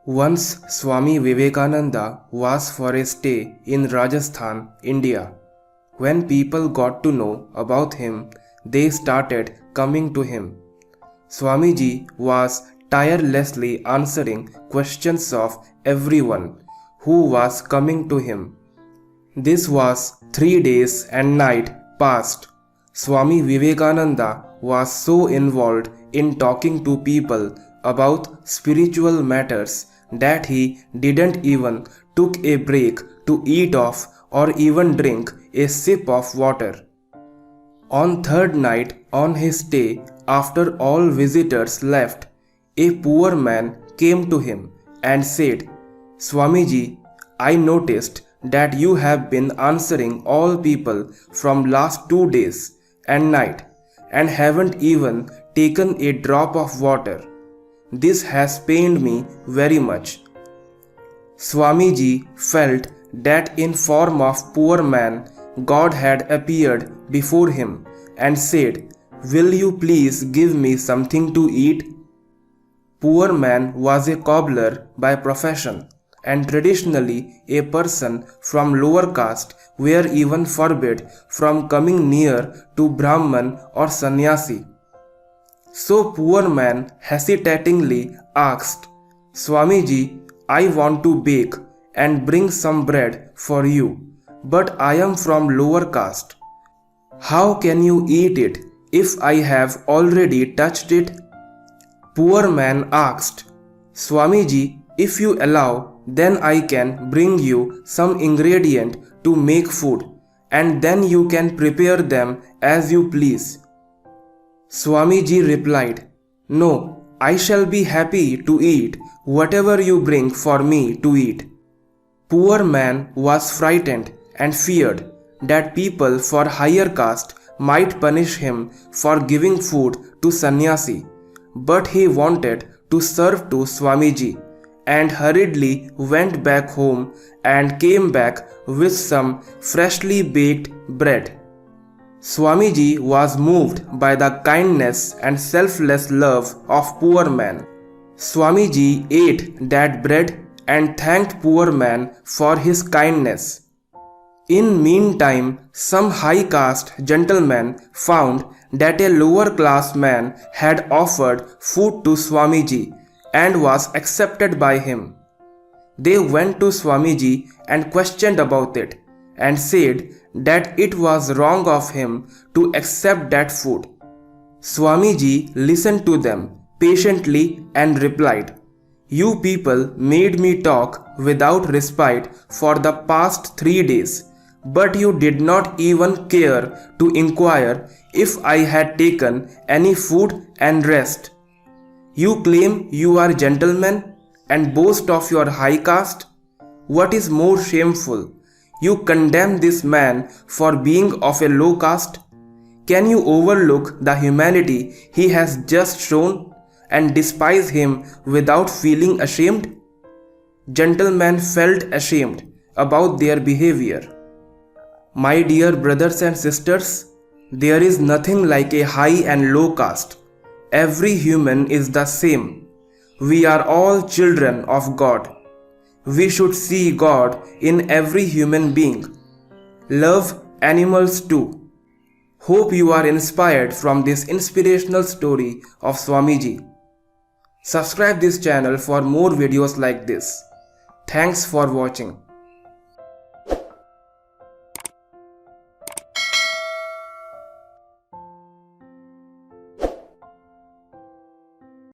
Once Swami Vivekananda was for a stay in Rajasthan, India. When people got to know about him, they started coming to him. Swamiji was tirelessly answering questions of everyone who was coming to him. This was 3 days and night past. Swami Vivekananda was so involved in talking to people about spiritual matters that he didn't even took a break to eat off or even drink a sip of water. On third night on his stay, after all visitors left, a poor man came to him and said, "Swamiji, I noticed that you have been answering all people from last 2 days and night and haven't even taken a drop of water. This has pained me very much." Swamiji felt that in form of poor man, God had appeared before him and said, "Will you please give me something to eat?" Poor man was a cobbler by profession, and traditionally a person from lower caste were even forbid from coming near to Brahman or Sannyasi. So poor man hesitatingly asked, "Swamiji, I want to bake and bring some bread for you, but I am from lower caste. How can you eat it if I have already touched it?" Poor man asked, "Swamiji, if you allow, then I can bring you some ingredient to make food, and then you can prepare them as you please." Swamiji replied, "No, I shall be happy to eat whatever you bring for me to eat." Poor man was frightened and feared that people for higher caste might punish him for giving food to sannyasi, but he wanted to serve to Swamiji and hurriedly went back home and came back with some freshly baked bread. Swamiji was moved by the kindness and selfless love of poor man. Swamiji ate that bread and thanked poor man for his kindness. In meantime, some high caste gentleman found that a lower class man had offered food to Swamiji and was accepted by him. They went to Swamiji and questioned about it and said that it was wrong of him to accept that food. Swamiji listened to them patiently and replied, "You people made me talk without respite for the past 3 days, but you did not even care to inquire if I had taken any food and rest. You claim you are gentlemen and boast of your high caste. What is more shameful? You condemn this man for being of a low caste? Can you overlook the humanity he has just shown and despise him without feeling ashamed?" Gentlemen felt ashamed about their behavior. My dear brothers and sisters, there is nothing like a high and low caste. Every human is the same. We are all children of God. We should see God in every human being. Love animals too. Hope you are inspired from this inspirational story of Swamiji. Subscribe this channel for more videos like this. Thanks for watching.